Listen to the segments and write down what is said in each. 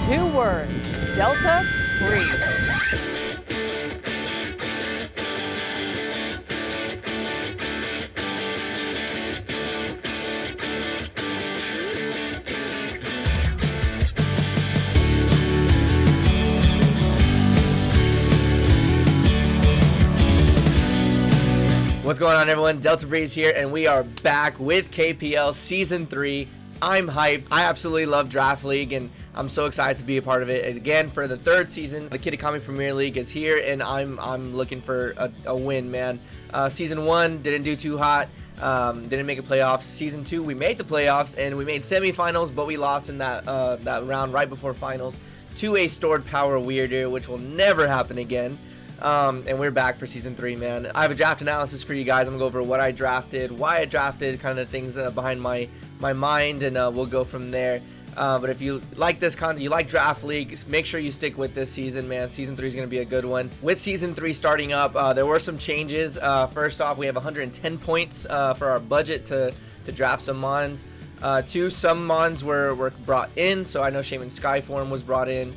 2 words, Delta Breeze. What's going on, everyone? Delta Breeze here, and we are back with KPL Season 3. I'm hyped. I absolutely love Draft League, and I'm so excited to be a part of it. Again, for the 3rd season, the Kitakami Premier League is here, and I'm looking for a win, man. Season 1 didn't do too hot, didn't make a playoffs. Season 2, we made the playoffs, and we made semifinals, but we lost in that round right before finals to a stored power weirdo, which will never happen again. And we're back for Season 3, man. I have a draft analysis for you guys. I'm gonna go over what I drafted, why I drafted, kind of the things that are behind my mind, and we'll go from there. But if you like this content, you like Draft League, make sure you stick with this season, man. Season 3 is going to be a good one. With Season 3 starting up, there were some changes. First off, we have 110 points for our budget to draft some mons. Some mons were brought in, so I know Shaman Skyform was brought in.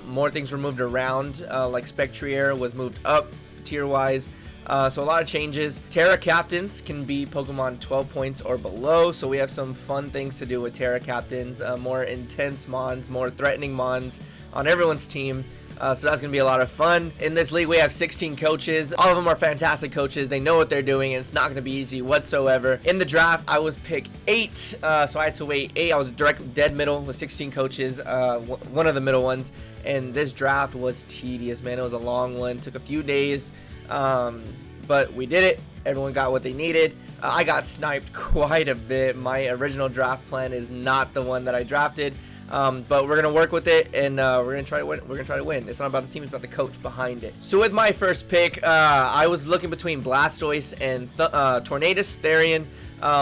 More things were moved around, like Spectrier was moved up tier-wise. So a lot of changes. Terra Captains can be Pokemon 12 points or below, so we have some fun things to do with Terra Captains. More intense mons, more threatening mons on everyone's team. So that's going to be a lot of fun. In this league, we have 16 coaches. All of them are fantastic coaches. They know what they're doing, and it's not going to be easy whatsoever. In the draft, I was pick 8, so I had to wait 8. I was direct dead middle with 16 coaches, one of the middle ones. And this draft was tedious, man. It was a long one. Took a few days, but we did it. Everyone got what they needed. I got sniped quite a bit. My original draft plan is not the one that I drafted. But we're gonna work with it, and we're gonna try to win. We're gonna try to win. It's not about the team; it's about the coach behind it. So with my first pick, I was looking between Blastoise and Tornadus Therian.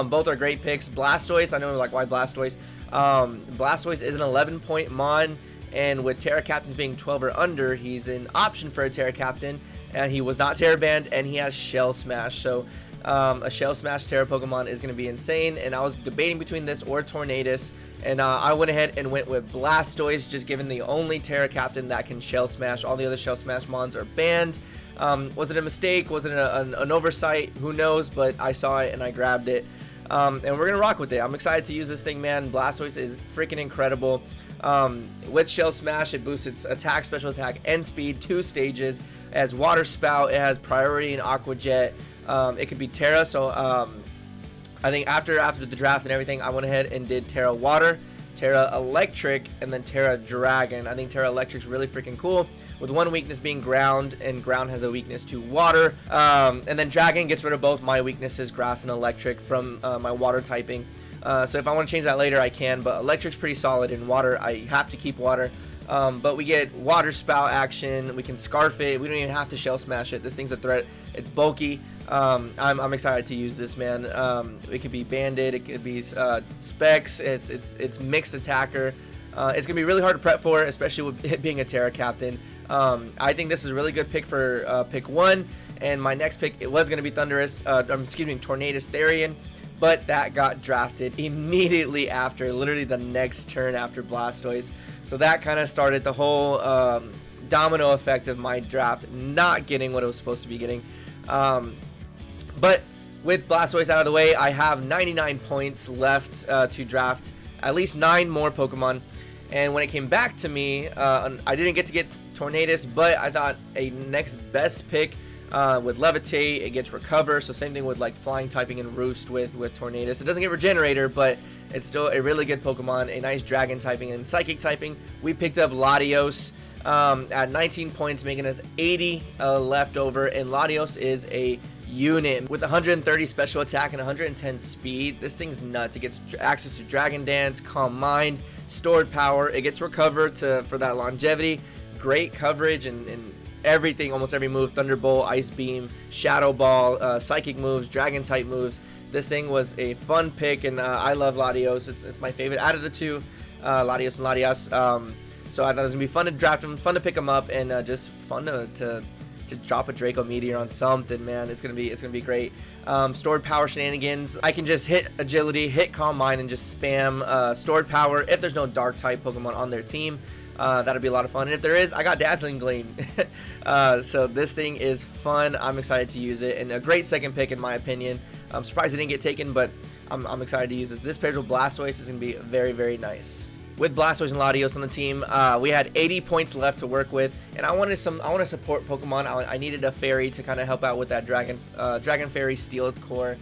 Both are great picks. Blastoise, I know, like, why Blastoise? Blastoise is an 11-point mon, and with Terra Captains being 12 or under, he's an option for a Terra Captain, and he was not Terra Banned, and he has Shell Smash. So a Shell Smash Terra Pokemon is going to be insane, and I was debating between this or Tornadus, and I went ahead and went with Blastoise, just given the only Terra Captain that can Shell Smash. All the other Shell Smash mons are banned. Was it a mistake? Was it an oversight? Who knows, but I saw it and I grabbed it, and we're going to rock with it. I'm excited to use this thing, man. Blastoise is freaking incredible. With Shell Smash, it boosts its attack, special attack, and speed 2 stages. It has Water Spout, it has priority in Aqua Jet. It could be Terra, so I think after the draft and everything, I went ahead and did Terra Water, Terra Electric, and then Terra Dragon. I think Terra Electric's really freaking cool, with one weakness being Ground, and Ground has a weakness to Water. And then Dragon gets rid of both my weaknesses, Grass and Electric, from my Water typing. So if I want to change that later, I can, but Electric's pretty solid. In Water, I have to keep Water. But we get Water Spout action, we can Scarf it, we don't even have to Shell Smash it. This thing's a threat, it's bulky. I'm excited to use this, man. It could be Bandit, it could be Specs, it's mixed attacker. It's gonna be really hard to prep for, especially with it being a Terra Captain. I think this is a really good pick for pick 1, and my next pick, it was gonna be Tornadus Therian, but that got drafted immediately after, literally the next turn after Blastoise. So that kind of started the whole domino effect of my draft not getting what it was supposed to be getting. But with Blastoise out of the way, I have 99 points left to draft at least 9 more Pokemon. And when it came back to me, I didn't get Tornadus, but I thought a next best pick with Levitate, it gets Recover. So same thing with like Flying typing and Roost with Tornadus. It doesn't get Regenerator, but it's still a really good Pokemon, a nice Dragon typing and Psychic typing. We picked up Latios at 19 points, making us 80 left over, and Latios is a unit with 130 special attack and 110 speed. This thing's nuts. It gets access to Dragon Dance, Calm Mind, Stored Power. It gets Recover for that longevity. Great coverage and everything, almost every move. Thunderbolt, Ice Beam, Shadow Ball, Psychic moves, Dragon type moves. This thing was a fun pick, and I love Latios. It's my favorite out of the two, Latios and Latias. So I thought it was gonna be fun to draft him, fun to pick him up, and just fun to drop a Draco Meteor on something, man. It's gonna be great. Stored Power shenanigans. I can just hit Agility, hit Calm Mind, and just spam Stored Power if there's no Dark type Pokemon on their team. That'll be a lot of fun. And if there is, I got Dazzling Gleam. So this thing is fun. I'm excited to use it, and a great second pick in my opinion. I'm surprised it didn't get taken, but I'm excited to use this. This pairs with Blastoise is going to be very, very nice. With Blastoise and Latios on the team, we had 80 points left to work with, and I want to support Pokemon. I needed a fairy to kind of help out with that Dragon Fairy Steel core.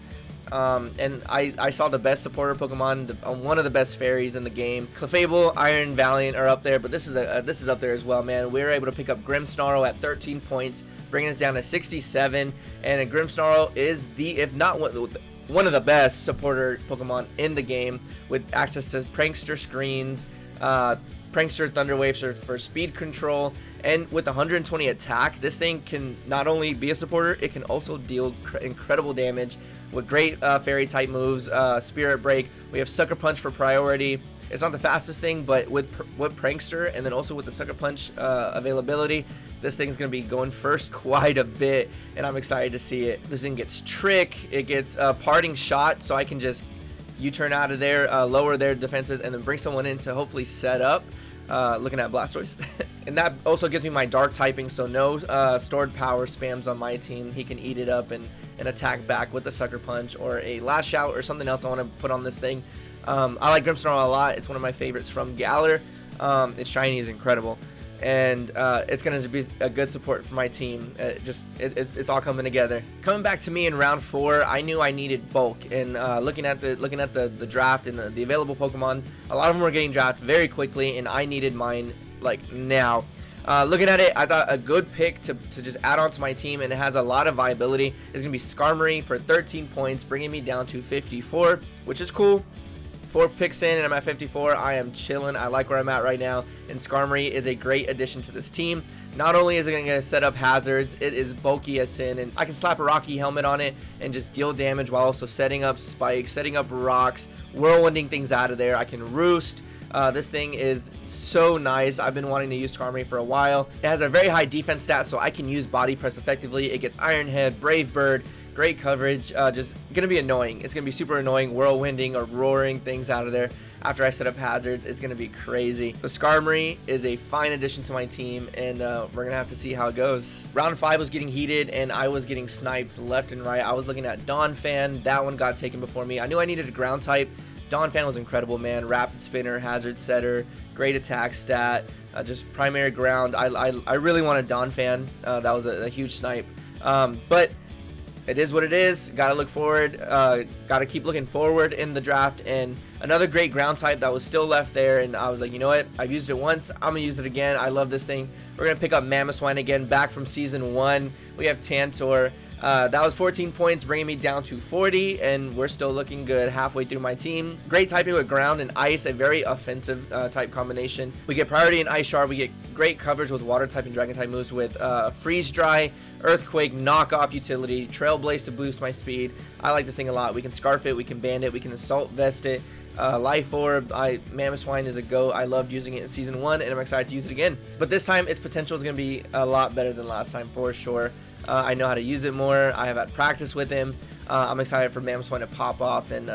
And I saw the best supporter Pokemon, one of the best fairies in the game. Clefable, Iron Valiant are up there, but this is up there as well, man. We were able to pick up Grimmsnarl at 13 points, bringing us down to 67, and Grimmsnarl is if not one of the best supporter Pokemon in the game, with access to Prankster screens, Prankster Thunder Waves for speed control, and with 120 attack, this thing can not only be a supporter, it can also deal incredible damage with great fairy type moves. Spirit Break, we have Sucker Punch for priority. It's not the fastest thing, but with Prankster and then also with the Sucker Punch availability, this thing's going to be going first quite a bit, and I'm excited to see it. This thing gets Trick, it gets Parting Shot, so I can just U-turn out of there, lower their defenses, and then bring someone in to hopefully set up. Looking at Blastoise. And that also gives me my Dark typing, so no stored power spams on my team. He can eat it up and attack back with the Sucker Punch or a Lash Out or something else I want to put on this thing. I like Grimmsnarl a lot. It's one of my favorites from Galar. Its shiny is incredible, and it's going to be a good support for my team. It's all coming together. Coming back to me in round 4, I knew I needed bulk, and looking at the draft and the available Pokemon, a lot of them were getting drafted very quickly, and I needed mine like now. Looking at it, I thought a good pick to just add on to my team, and it has a lot of viability, is going to be Skarmory for 13 points, bringing me down to 54, which is cool. 4 picks in and I'm at 54. I am chilling. I like where I'm at right now, and Skarmory is a great addition to this team. Not only is it going to set up hazards, it is bulky as sin, and I can slap a Rocky helmet on it and just deal damage while also setting up spikes, setting up rocks, whirlwinding things out of there. I can roost. This thing is so nice. I've been wanting to use Skarmory for a while. It has a very high defense stat, so I can use Body Press effectively. It gets Iron Head, Brave Bird, great coverage. Just gonna be annoying. It's gonna be super annoying, whirlwinding or roaring things out of there after I set up hazards. It's gonna be crazy. The Skarmory is a fine addition to my team, and we're gonna have to see how it goes. Round 5 was getting heated, and I was getting sniped left and right. I was looking at Donphan. That one got taken before me. I knew I needed a ground type. Donphan was incredible, man. Rapid spinner, hazard setter, great attack stat, just primary ground. I really wanted Donphan. That was a huge snipe. But it is what it is. Gotta look forward. Gotta keep looking forward in the draft. And another great ground type that was still left there, and I was like, you know what? I've used it once. I'm gonna use it again. I love this thing. We're gonna pick up Mamoswine again, back from season 1. We have Tantor. That was 14 points, bringing me down to 40, and we're still looking good halfway through my team. Great typing with ground and ice, a very offensive type combination. We get priority in Ice Shard. We get great coverage with water type and dragon type moves with Freeze Dry, Earthquake, knockoff utility, Trailblaze to boost my speed. I like this thing a lot. We can Scarf it, we can Band it, we can Assault Vest it. Life Orb, Mamoswine is a GOAT. I loved using it in season 1, and I'm excited to use it again. But this time, its potential is going to be a lot better than last time for sure. I know how to use it more. I have had practice with him. I'm excited for Mamoswine to pop off, and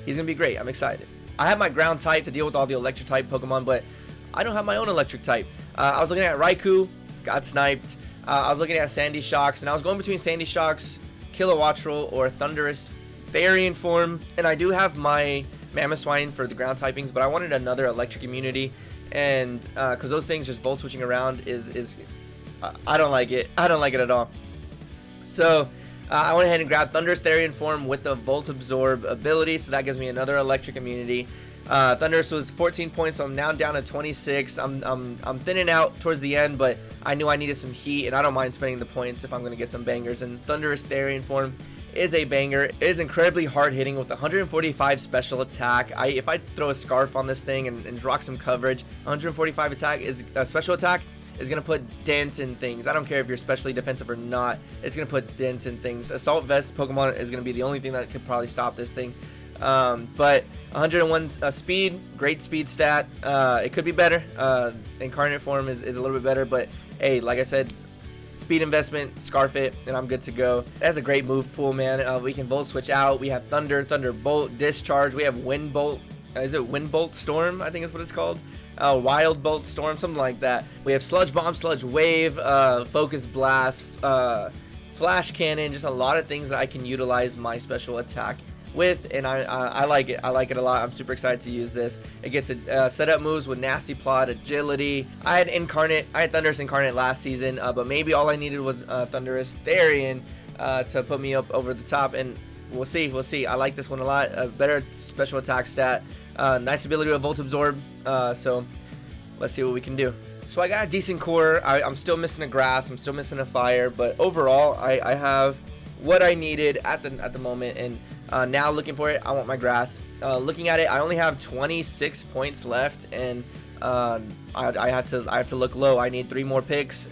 he's going to be great. I'm excited. I have my ground type to deal with all the electric type Pokemon, but I don't have my own electric type. I was looking at Raikou, got sniped. I was looking at Sandy Shocks, and I was going between Sandy Shocks, Kilowattrel, or Thundurus Therian form. And I do have my Mamoswine for the ground typings, but I wanted another electric immunity, and because those things just volt switching around is I don't like it. I don't like it at all. So I went ahead and grabbed Thundurus Therian form with the Volt Absorb ability, so that gives me another electric immunity. Thundurus was 14 points, so I'm now down to 26. I'm thinning out towards the end, but I knew I needed some heat, and I don't mind spending the points if I'm going to get some bangers. And Thundurus Therian form is a banger. It is incredibly hard hitting with 145 special attack. If I throw a Scarf on this thing and rock some coverage, 145 attack is special attack is going to put dents in things. I don't care if you're specially defensive or not. It's going to put dents in things. Assault Vest Pokemon is going to be the only thing that could probably stop this thing. But 101 speed, great speed stat. It could be better. Incarnate form is a little bit better, but hey, like I said, speed investment, Scarf it, and I'm good to go. It has a great move pool, man. We can Volt Switch out. We have Thunderbolt, Discharge. We have Wind Bolt. Is it Wind Bolt Storm? I think is what it's called. Wild Bolt Storm, something like that. We have Sludge Bomb, Sludge Wave, Focus Blast, Flash Cannon, just a lot of things that I can utilize my special attack with, and I like it. I like it a lot. I'm super excited to use this. It gets setup moves with Nasty Plot, Agility. I had Thunderous Incarnate last season, but maybe all I needed was Thunderous Therian to put me up over the top, and we'll see. I like this one a lot. A better special attack stat, nice ability with Volt Absorb. So let's see what we can do. So I got a decent core. I'm still missing a grass. I'm still missing a fire, but overall I have what I needed at the moment, and now looking for it, I want my grass. Looking at it, I only have 26 points left, and I have to look low. I need 4 more picks,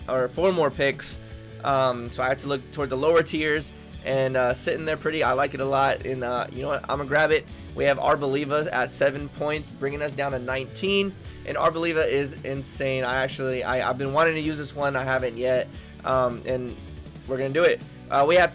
so I have to look toward the lower tiers, and sitting there pretty. I like it a lot, and you know what, I'm gonna grab it. We have Arboliva at 7 points, bringing us down to 19, and Arboliva is insane. I've been wanting to use this one. I haven't yet, and we're gonna do it. We have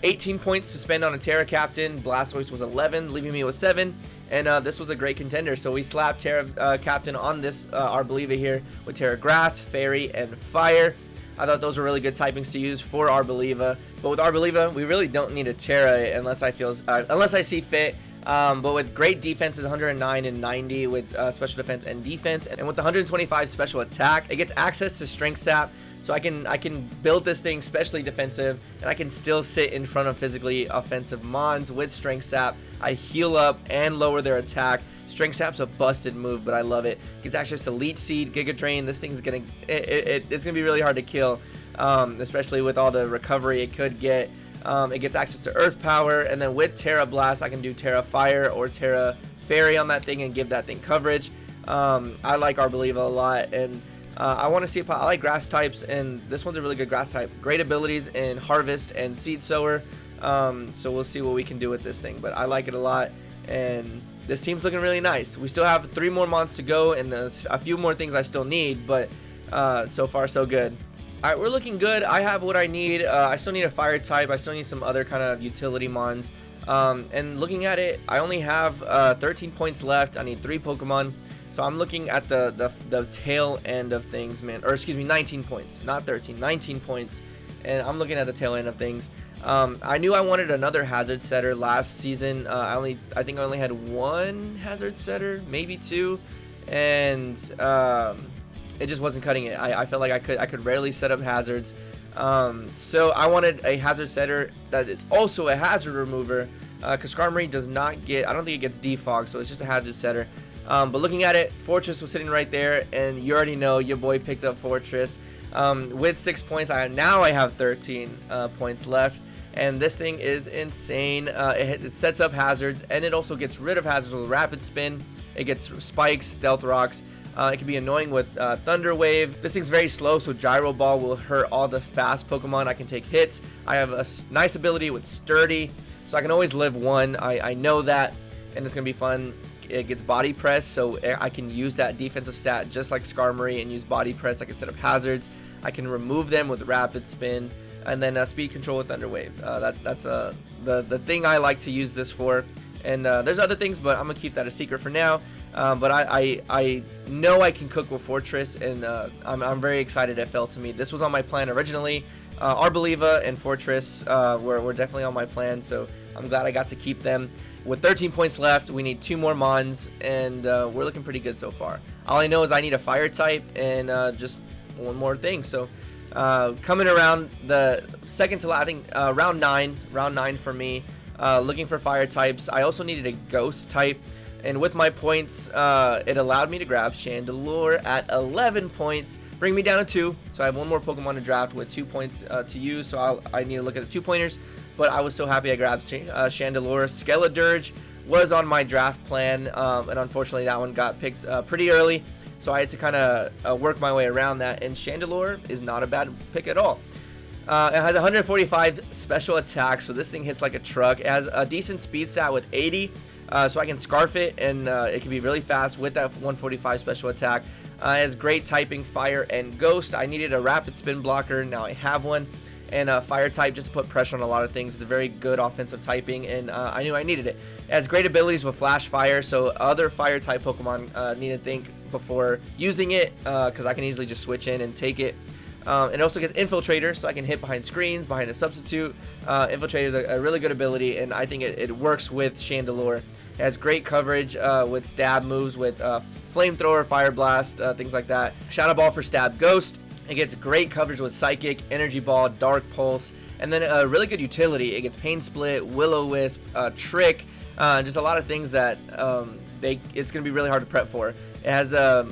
18 points to spend on a Terra Captain. Blastoise was 11, leaving me with 7, and this was a great contender. So we slapped Terra Captain on this Arboliva here with Terra Grass, Fairy, and Fire. I thought those were really good typings to use for Arboliva, but with Arboliva, we really don't need a Terra unless I see fit. But with great defenses, 109 and 90 with special defense and defense, and with the 125 special attack, it gets access to Strength Sap. So I can build this thing specially defensive, and I can still sit in front of physically offensive mons with Strength Sap. I heal up and lower their attack. Strength Sap's a busted move, but I love it. Gets access to Leech Seed, Giga Drain. This thing's it's gonna be really hard to kill, especially with all the recovery it could get. It gets access to Earth Power, and then with Terra Blast, I can do Terra Fire or Terra Fairy on that thing and give that thing coverage. I like Arboliva a lot, and I want to see I like grass types, and this one's a really good grass type. Great abilities in Harvest and Seed Sower, so we'll see what we can do with this thing, but I like it a lot, and this team's looking really nice. We still have 3 more mons to go, and there's a few more things I still need, but so far so good. Alright, we're looking good. I have what I need. I still need a fire type. I still need some other kind of utility mons, and looking at it, I only have 13 points left. I need 3 Pokemon. So I'm looking at the tail end of things, man. Or excuse me, 19 points, not 13, 19 points. And I'm looking at the tail end of things. I knew I wanted another hazard setter last season. I think I only had 1 hazard setter, maybe 2, and it just wasn't cutting it. I felt like I could rarely set up hazards. So I wanted a hazard setter that is also a hazard remover, because Skarmory does not get, I don't think it gets defog, so it's just a hazard setter. But looking at it, Fortress was sitting right there, and you already know your boy picked up Fortress. With 6 points, now I have 13 points left, and this thing is insane. It sets up hazards, and it also gets rid of hazards with Rapid Spin. It gets Spikes, Stealth Rocks. It can be annoying with Thunder Wave. This thing's very slow, so Gyro Ball will hurt all the fast Pokemon. I can take hits. I have a nice ability with Sturdy, so I can always live 1. I know that, and it's going to be fun. It gets Body Press, so I can use that defensive stat just like Skarmory and use Body Press. I can set up hazards. I can remove them with Rapid Spin, and then Speed Control with Thunder Wave. That's the thing I like to use this for. And there's other things, but I'm going to keep that a secret for now. But I know I can cook with Fortress, and I'm very excited it fell to me. This was on my plan originally. Arboliva and Fortress were definitely on my plan, so I'm glad I got to keep them. With 13 points left, we need 2 more mons, and we're looking pretty good so far. All I know is I need a fire type and just 1 more thing. So coming around the second to last, I think round 9 for me, looking for fire types. I also needed a ghost type, and with my points, it allowed me to grab Chandelure at 11 points, bring me down to 2. So I have 1 more Pokemon to draft with 2 points to use, so I need to look at the 2-pointers. But I was so happy I grabbed Chandelure. Skeledirge was on my draft plan, and unfortunately that one got picked pretty early, so I had to kind of work my way around that, and Chandelure is not a bad pick at all. It has 145 special attack, so this thing hits like a truck. It has a decent speed stat with 80, so I can Scarf it, and it can be really fast with that 145 special attack. It has great typing, Fire and Ghost. I needed a Rapid Spin blocker, now I have one. And Fire type just to put pressure on a lot of things. It's a very good offensive typing, and I knew I needed it. It has great abilities with Flash Fire, so other Fire type Pokemon need to think before using it, because I can easily just switch in and take it. It also gets Infiltrator, so I can hit behind screens, behind a substitute. Infiltrator is a really good ability, and I think it works with Chandelure. It has great coverage with stab moves, with Flamethrower, Fire Blast, things like that. Shadow Ball for Stab Ghost. It gets great coverage with Psychic, Energy Ball, Dark Pulse, and then a really good utility. It gets Pain Split, Will-O-Wisp, Trick, just a lot of things that it's going to be really hard to prep for. It has a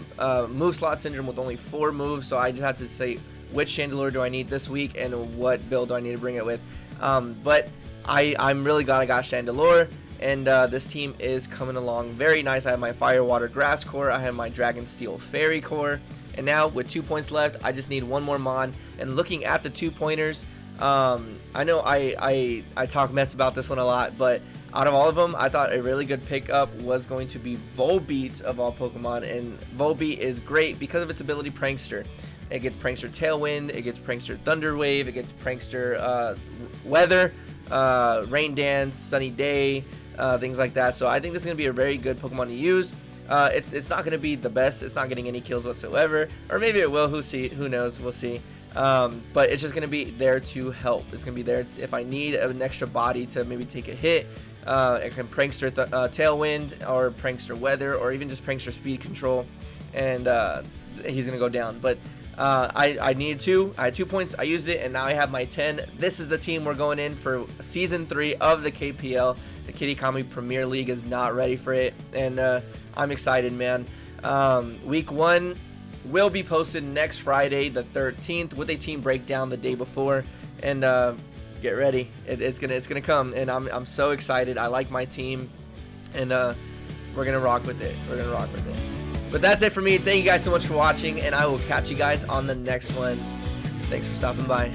move slot syndrome with only 4 moves, so I just have to say which Chandelure do I need this week and what build do I need to bring it with. But I'm really glad I got Chandelure, and this team is coming along very nice. I have my Fire, Water, Grass core. I have my Dragon, Steel, Fairy core. And now with 2 points left, I just need one more Mon. And looking at the 2-pointers, I know I talk mess about this one a lot, but out of all of them, I thought a really good pickup was going to be Volbeat of all Pokemon. And Volbeat is great because of its ability Prankster. It gets Prankster Tailwind, it gets Prankster Thunder Wave, it gets Prankster Weather, Rain Dance, Sunny Day, things like that. So I think this is going to be a very good Pokemon to use. It's not going to be the best. It's not getting any kills whatsoever, or maybe it will. Who knows? We'll see. But it's just going to be there to help. It's going to be there if I need an extra body to maybe take a hit. It can Prankster Tailwind, or Prankster Weather, or even just Prankster Speed Control, and he's going to go down. But I needed 2. I had 2 points. I used it, and now I have my 10. This is the team we're going in for Season 3 of the KPL. The Kitakami Premier League is not ready for it, and I'm excited, man. Week 1 will be posted next Friday, the 13th, with a team breakdown the day before, and get ready. It's gonna come, and I'm so excited. I like my team, and we're gonna rock with it. But that's it for me. Thank you guys so much for watching, and I will catch you guys on the next one. Thanks for stopping by.